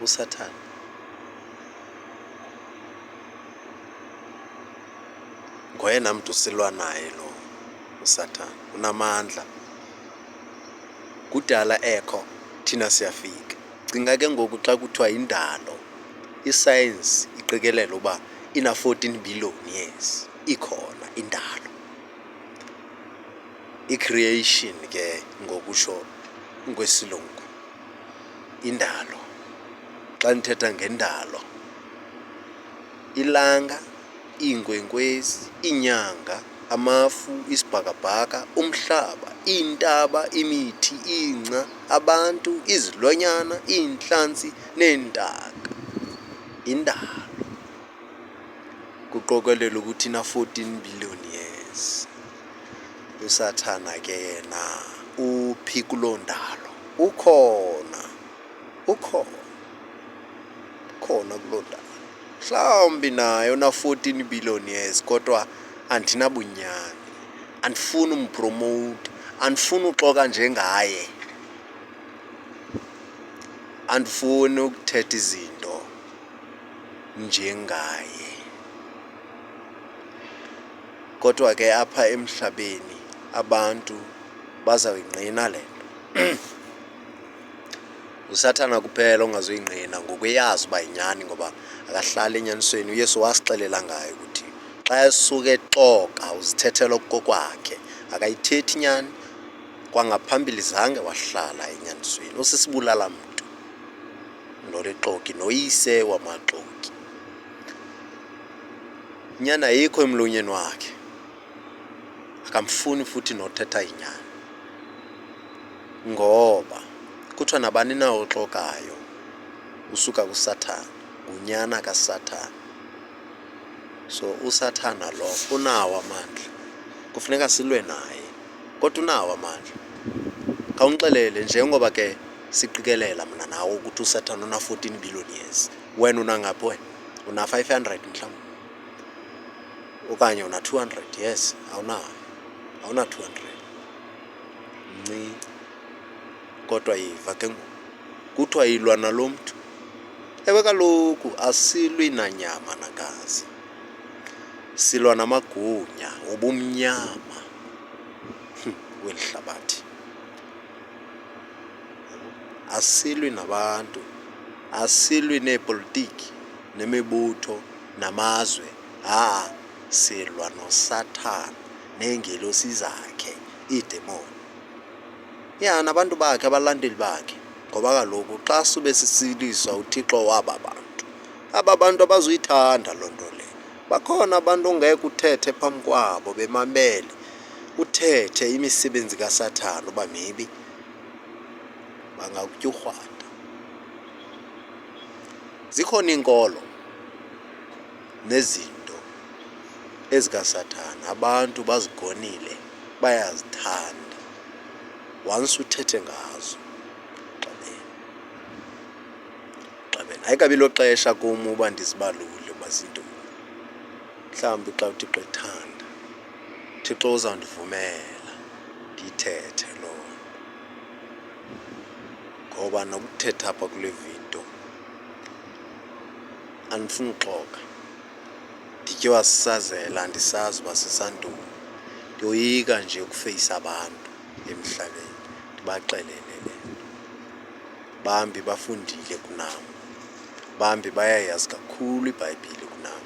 uSathane. Ngoyena mntu silwa naye lo uSathane, unamandla. Kudala ekho thina siyafika. Cinga ke ngoku xa kuthiwa indalo, isayensi iqikelela uba ina-14 billion years ikhona indalo. I-creation ke ngokusho kwesilungu, indalo. Xa ndithetha ngendalo, ilanga, iinkwenkwezi, iinyanga, amafu, isibhakabhaka, umhlaba, iintaba, imithi, ingca, abantu, izilwanyana, iintlantsi neentaka. Indalo. Kuqokelela ukuthi ina-14 billion years. uSathane ke yena uphi kuloo ndalo? Ukhona kuloo ndalo. Mhlawumbi nayo na-14 billion years kodwa andinabunyani. Andifuni umpromote, andifuni uxoka njengaye, andifuni ukuthetha izinto njengaye. Kodwa ke apha emhlabeni abantu bazawuyingqina le nto. uSathane kuphela ongazuyingqina ngokweyazi uba yinyani, ngoba akahlali enyanisweni. uYesu wasixelela ngayo ukuthi xa esuke exoka uzithethela okokwakhe, akayithethi inyani. Kwangaphambili zange wahlala enyanisweni. Usisibulala mntu nolixoki, noyise wamaxoki. Inyani ayikho emlonyeni wakhe, akamfuni futhi nothetha inyani, ngoba kuthiwa nabani na oxokayo usuka kuSathane, ngunyana kaSathane. So uSathane lo unawo amandla, kufuneka silwe naye, kodwa unawo amandla. Khawundixelele, njengoba ke siqikelela mna nawe ukuthi uSathane una-14 billion years, wena unangaphi wena? Una-500 mhlawumbi okanye una-200? Yes, awuna-200, mncinci. Kodwa yiva ke ngoku kuthiwa yilwa nalo mntu. Ewe kaloku asilwi nanyama nagazi, silwa namagunya obumnyama weli hlabathi. Asilwi nabantu, asilwi neepolitiki, nemibutho, namazwe. Silwa noSathane neengelosi zakhe, iidemoni. Nabantu bakhe, abalandeli bakhe. Ngoba kaloku xa sube sisiliswa uThixo waba bantu, aba bantu abazuyithanda loo nto le. Bakhona abantu ongeke uthethe phambi kwabo bemamele, uthethe imisebenzi kaSathane uba maybe bangakutyhurhwada. Zikhona iinkolo nezinto ezikaSathane abantu bazigonile, bayazithanda. Once uthethe ngazo, xabene. Ayikabi lo xesha kum uba ndizibalule uba zintoni. Mhlawumbi xa uThixo ethanda, uThixo uzawundivumela ndiyithethe loo. Ngoba nokuthetha apha kule vidiyo andifuni uxoka, ndityiwa sisazela, andisazi uba sisantoni. Ndiyoyika nje ukufeyisa abantu emhlabeni, ndibaxelele le nto. Bambi bafundile kunam, bambi bayayazi kakhulu iBhayibhile kunam,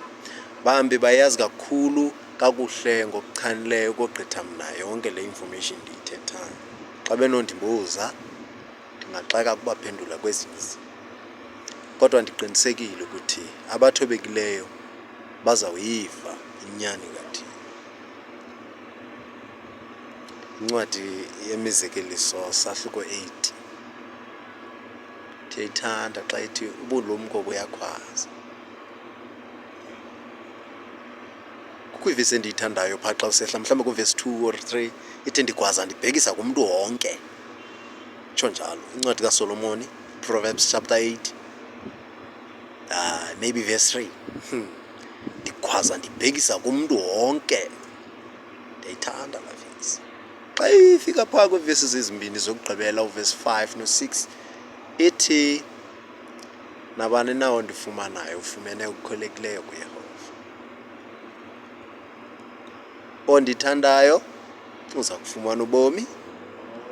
bambi bayazi kakhulu kakuhle ngokuchanileyo ukogqitha mna yonke le information ndiyithethayo. Xa benondibuza ndingaxaka kubaphendula kwezinye izinto, kodwa ndiqinisekile ukuthi abathobekileyo bazawuyiva inyani kaThixo. Incwadi yemizekeliso sahluko 8 ndiyayithanda xa ithi ubulumko buyakhwaza. Kukho ivesi endiyithandayo phaa xa usehla, mhlawumbi kuvesi 2 or 3, ithi ndigwaza ndibhekisa kumntu wonke. Tsho njalo incwadi kaSolomoni, Proverbs chapter 8, maybe verse 3. Ndigwaza ndibhekisa kumntu wonke. Ndiyayithanda laa vesi. Xa ifika phaa kwiivesi ezimbini zokugqibela, uvesi 5 no 6, ithi nabani na ondifumanayo ufumene okuqhelekileyo kuYehova. Ondithandayo uza kufumana ubomi,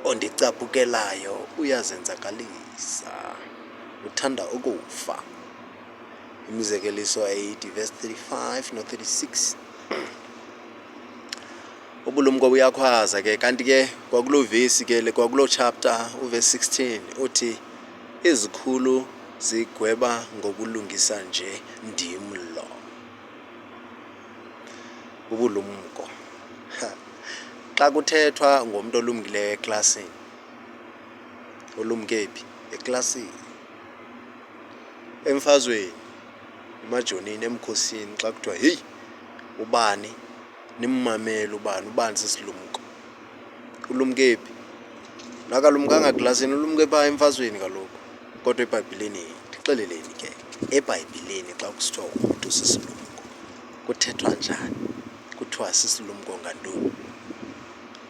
ondicaphukelayo uyazenzakalisa, uthanda ukufa. Imizekeliso 8 verse 35 no-36. Ubulumko buyakhwaza ke, kanti ke kwakuloo vesi ke kwakuloo chapter uverse 16 uthi izikhulu zigweba ngokulungisa nje ndim lo. Ubulumko xa kuthethwa ngomntu olumkileyo eklasini, olumke phi? Eklasini. Emfazweni, emajonini, emkhosini, xa kuthiwa heyi ubani, nimmamele ubani sisilumko. Ulumke phi? Nakalumkanga eklasini, ulumke phaa emfazweni kaloku. Kodwa eBhayibhileni, ndixeleleni ke, eBhayibhileni xa kusithiwa umntu sisilumko kuthethwa njani? Kuthiwa sisilumko ngantoni?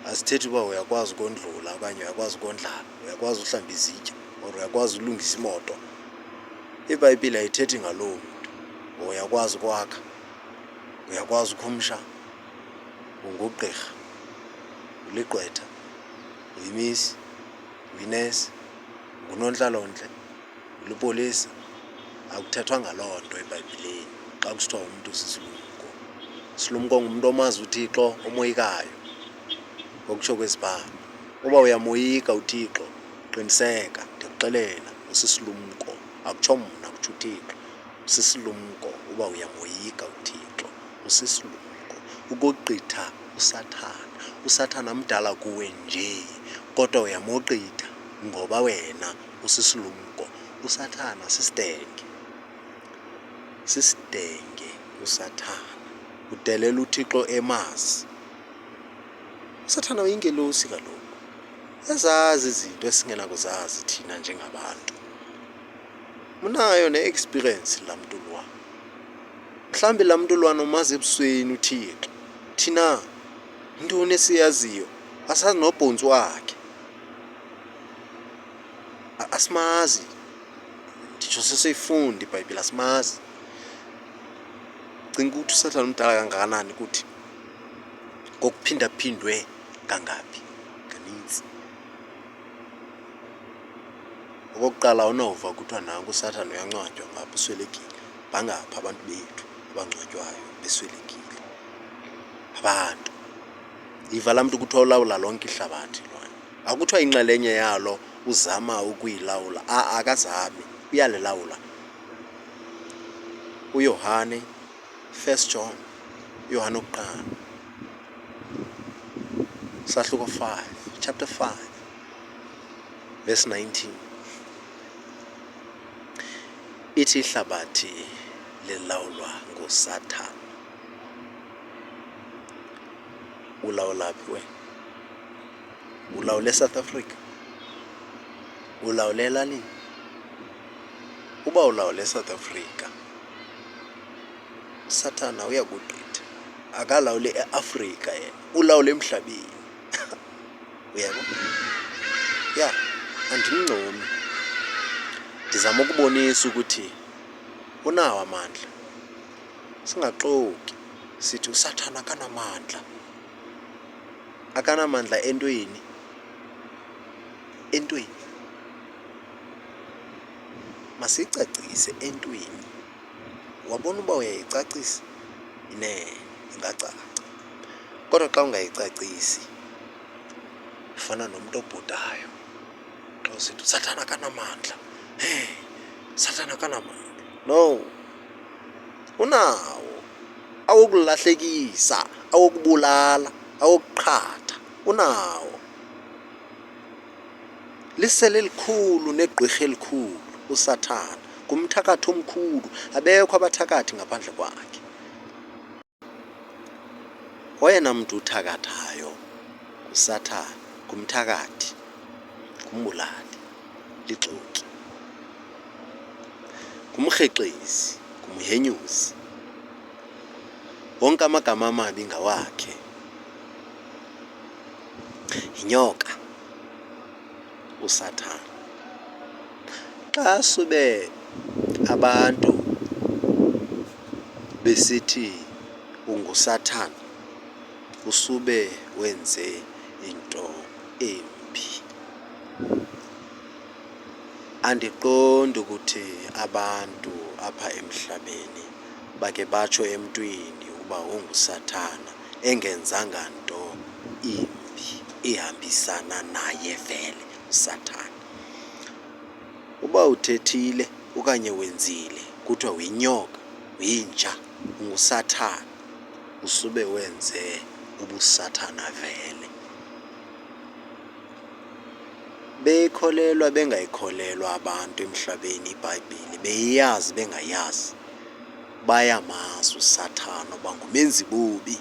Asithethi uba uyakwazi ukondlula okanye uyakwazi ukondlala, uyakwazi uhlamba izitya or uyakwazi ulungisa imoto. iBhayibhile ayithethi ngaloo mntu. Uyakwazi ukwakha, uyakwazi ukhumsha, ungugqirha, uligqwetha, uyimisi, uyinesi, ngunontlalontle, ulipolisa. Akuthethwa ngaloo nto eBhayibhileni xa kusithiwa umntu sisilumko. Isilumko ngumntu omazi uThixo, omoyikayo, ngokutsho kwezibhalo. Uba uyamoyika uThixo, qiniseka, ndiyakuxelela, usisilumko. Akutsho mna, kutsho uThixo. Usisilumko uba uyamoyika uThixo, usisilumko. Ukogqitha uSathana. uSathana mdala kuwe nje, kodwa uyamogqitha ngoba wena usisilumko. uSathana sisidenge. Sisidenge uSathana. Udelela uThixo emazi. uSathana uyingelosi kaloku. Yazazi izinto esingenakuzazi thina njengabantu. Unayo ne-experience laa mntulwana. Mhlawumbi laa mntulwana umazi ebusweni uThixo. Thina yintoni esiyaziyo? Asazi nobhontsi wakhe. Asimazi. Nditsho sesiyifunda iBhayibhile, asimazi. Cinga ukuthi uSathana umdala kangakanani kuthi? Kokuphindaphindwe kangaphi? Kanintsi. Okokuqala awunova kuthiwa nanku uSathana uyangcwatywa ngapha uswelekile. Bangaphi abantu bethu abangcwatywayo beswelekile? Abantu. Yiva laa mntu kuthiwa ulawula lonke ihlabathi lwana. Akuthiwa inxalenye yalo uzama ukuyilawula. Akazami, uyalilawula. uYohane, 1 John, uYohane wokuqala, sahluko 5, chapter 5, verse 19. Ithi ihlabathi lilawulwa nguSathana. Ulawula phi wena? Ulawule South Africa? Ulawule elalini? Uba ulawule South Africa, uSathana uyakugqitha. Akalawule eAfrika yena, ulawule emhlabeni. Uyabo? Ya, andimncomi. Ndizama ukubonisa ukuthi unawo amandla. Singaxoki sithi uSathana akanamandla. Akanamandla entweni? Entweni? Masicacise entweni. Wabona uba uyayicacisa? Ingacaca. Kodwa xa ungayicacisi, ufana nomntu obhudayo. Xa usithi uSathana akanamandla. uSathana akanamandla. No. Unawo. Awokulahlekisa, awokubulala, awokuqhatha. Unawo. Lisele elikhulu negqwirha elikhulu uSathana. Ngumthakathi omkhulu. Abekho abathakathi ngaphandle kwakhe. Oyena mntu uthakathayo uSathana, ngumthakathi, ngumbulali, lixoki, ngumrhexezi, ngumhenyuzi. Wonke amagama amabi ngawakhe. Yinyoka uSathana. Xa sube abantu besithi unguSathana usube wenze into embi. Andiqondi ukuthi abantu apha emhlabeni bake batsho emntwini uba unguSathana engenzanga nto imbi ihambisana naye vele uSathana. Uba uthethile okanye wenzile kuthiwa uyinyoka, uyinja, unguSathana, usube wenze ubuSathana vele. Beyikholelwa bengayikholelwa abantu emhlabeni iBhayibhile, beyazi bengayazi, bayamazi uSathana uba ngumenzi bubi,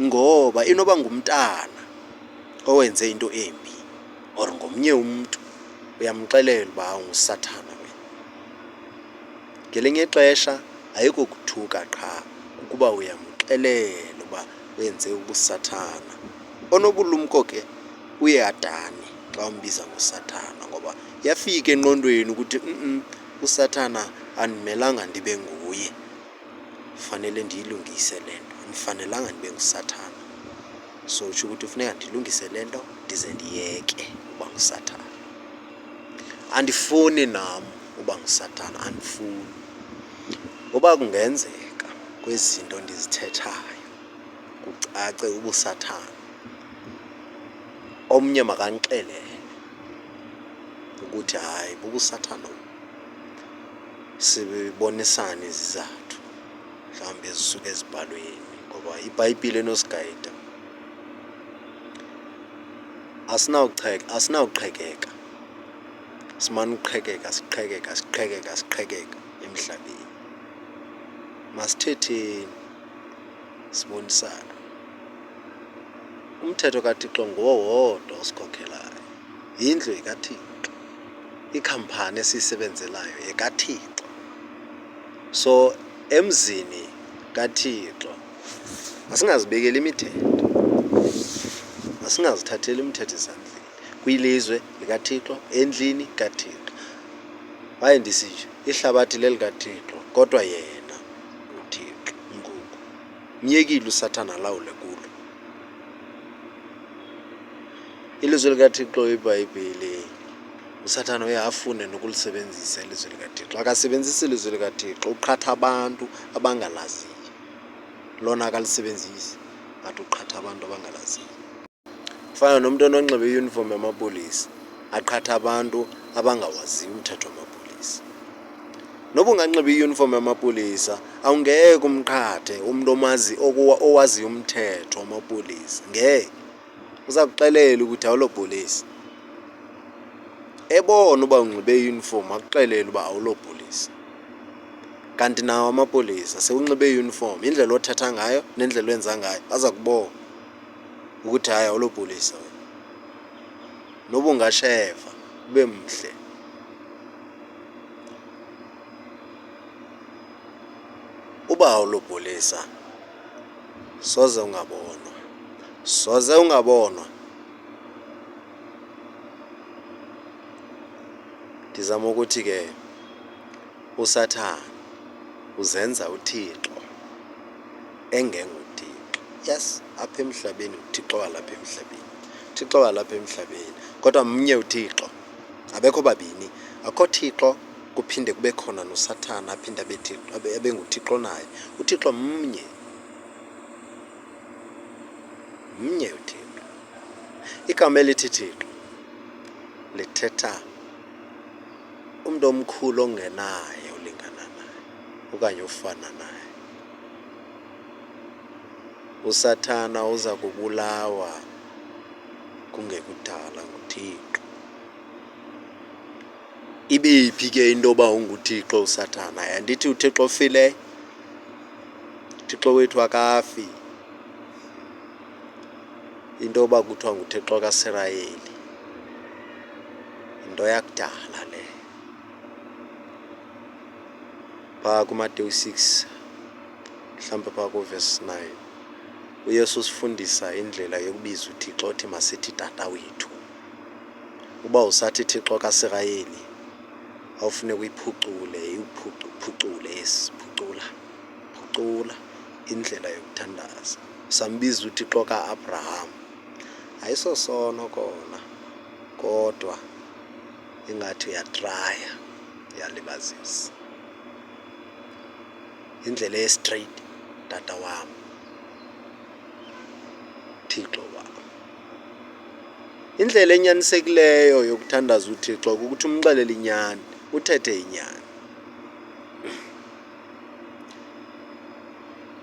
ngoba inoba ngumntana owenze into embi or ngomnye umntu uyamxelela uba unguSathana wena. Ngelinye ixesha ayikokuthuka qha ukuba uyamxelela uba wenze ubuSathana. Onobulumko ke uyeAdani xa umbiza nguSathana, ngoba yafika engqondweni ukuthi uSathana andimelanga ndibe nguye, fanele ndiyilungise le nto, andifanelanga ndibe nguSathana. So utsho ukuthi funeka ndilungise le nto ndize ndiyeke uba nguSathana. Andifuni nam uba nguSathana, andifuni. Uba kungenzeka kwezi zinto ndizithethayo kucace ubuSathana, omnye makandixelele ukuthi hayi bubuSathana, sibonisane izizathu mhlawumbi ezisuka ezibhalweni, ngoba iBhayibhile enosigayida. Asinawuqhekeka, simane siqhekeka emhlabeni. Masithetheni, sibonisane. Umthetho kaThixo nguwo wodwa osikhokhelayo, yindlu ekaThixo, ikhampani esiyisebenzelayo yekaThixo. So emzini kaThixo masingazibekeli imithetho, masingazithatheli imithetho esandleni. Kwilizwe likaThixo, endlini kaThixo. Hayi ndisitsho, ihlabathi lelikaThixo, kodwa yena uThixo ngoku. Myekile uSathana alawule kulo. Ilizwe likaThixo iBhayibhile, uSathana uye afune nokulisebenzisa ilizwe likaThixo. Akasebenzisi ilizwe likaThixo, uqhatha abantu abangalaziyo. Lona akalisebenzisi, but uqhatha abantu abangalaziyo. Fana nomntu ononxiba iyunifomu yamapolisa, aqhatha abantu abangawaziyo umthetho wamapolisa. Noba unganxiba iyunifomu yamapolisa, awungeke umqhathe umntu owaziyo umthetho wamapolisa. Ngeke. Uza kuxelela ukuthi awulopolisa. Ebona uba unxibe iyunifomu akuxelela uba awulopolisa. Kanti nawo amapolisa sewunxibe iyunifomu, indlela othetha ngayo nendlela owenza ngayo aza kubona ukuthi hayi awulopolisa wena. Noba ungasheva ube mhle, uba awulopolisa soze ungabonwa, soze ungabonwa. Ndizama ukuthi ke uSathana uzenza uThixo engenguThixo. Yes, apha emhlabeni uThixo walapha emhlabeni, uThixo walapha emhlabeni, kodwa mnye uThixo, abekho babini. Akho Thixo kuphinde kube khona noSathana aphinde abe nguThixo naye. uThixo mnye, mnye uThixo. Igama elithi Thixo lithetha umntu omkhulu ongenaye olingana naye okanye ofana naye. uSathana uza kubulawa kungekudala nguThixo. Ibephi ke into yoba unguThixo uSathana? Andithi uThixo ofileyo? uThixo wethu akafi. Into yoba kuthiwa nguThixo kaSirayeli yinto yakudala le. Phaa kuMateyu 6 mhlawumbi phaa kuverse 9 uYesu usifundisa indlela yokubiza uThixo, othi masithi Tata wethu. Uba usathi Thixo kaSirayeli awufune uyiphucule phucula indlela yokuthandaza. Sambiza uThixo ka-Abraham, ayisosono kona kodwa ingathi uyatraya, uyalibazisa. Indlela e-straight tata wam, Thixo wam. Indlela enyanisekileyo yokuthandaza uThixo kukuthi umxelele inyani, uthethe inyani.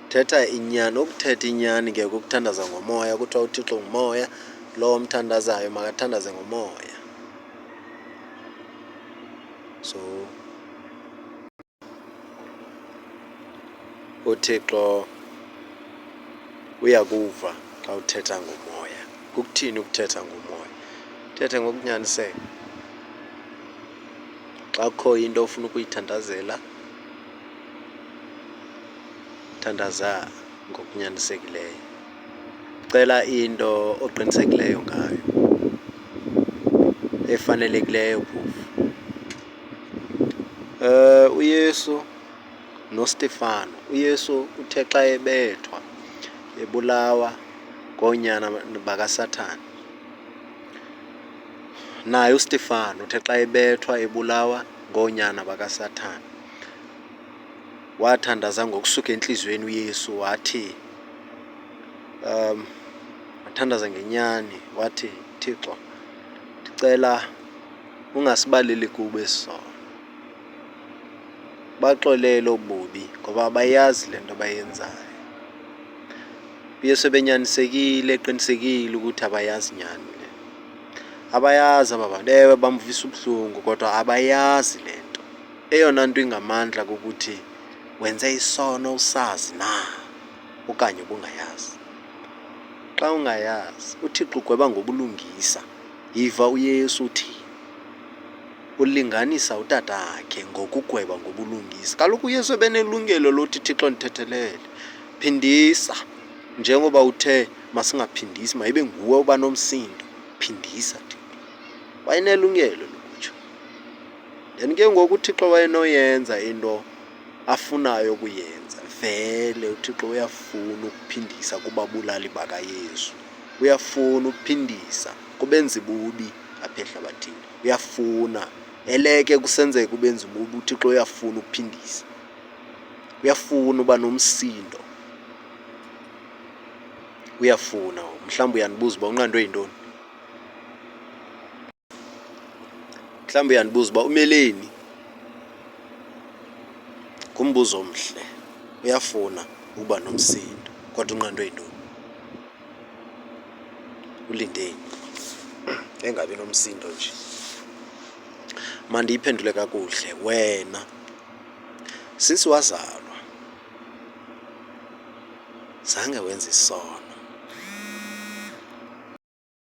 Thetha inyani. Ukuthetha inyani ke kukuthandaza ngomoya. Kuthiwa uThixo ngumoya, lowo omthandazayo makathandaze ngomoya. So uThixo uyakuva xa uthetha ngomoya. Kukuthini ukuthetha ngomoya? Thethe ngokunyaniseka. Xa kukho into ofuna ukuyithandazela, thandaza ngokunyanisekileyo. Cela into oqinisekileyo ngayo, efanelekileyo phofu. uYesu noStefano. uYesu uthe xa ebethwa, ebulawa ngoonyana bakaSathane. Naye uStefano uthe xa ebethwa, ebulawa ngoonyana bakaSathane, wathandaza ngokusuka entliziyweni uYesu wathi, wathandaza ngenyani wathi, Thixo ndicela ungasibaleli kubo esi sono, baxolele obubi ngoba abayazi le nto bayenzayo. uYesu ebenyanisekile, eqinisekile ukuthi abayazi nyani le. Abayazi aba bantu, ewe bamvisa ubuhlungu kodwa abayazi le nto. Eyona nto ingamandla kukuthi wenze isono usazi na okanye ubungayazi. Xa ungayazi, uThixo ugweba ngobulungisa. Yiva uYesu uthini, ulinganisa utatakhe ngokugweba ngobulungisa. Kaloku uYesu ebenelungelo lothi, Thixo ndithethelele, phindisa. Njengoba uthe masingaphindisi, mayibe nguwe uba nomsindo, phindisa Thixo. Wayenelungelo lokutsho. Then ke ngoku uThixo wayenoyenza into afunayo ukuyenza. Vele uThixo uyafuna ukuphindisa kubabulali bakaYesu. Uyafuna ukuphindisa kubenzi bubi apha ehlabathini. Uyafuna, eleke kusenzeka ubenzi bubi, uThixo uyafuna ukuphindisa. Uyafuna uba nomsindo. Uyafuna. Mhlawumbi uyanibuza uba unqandwe yintoni? Mhlawumbi uyanibuza uba umeleni? Ngumbuzo omhle. Uyafuna ukuba nomsindo kodwa unqandwe yintoni? Ulindeni engabi nomsindo nje. Mandiyiphendule kakuhle. Wena since wazalwa zange wenze isono.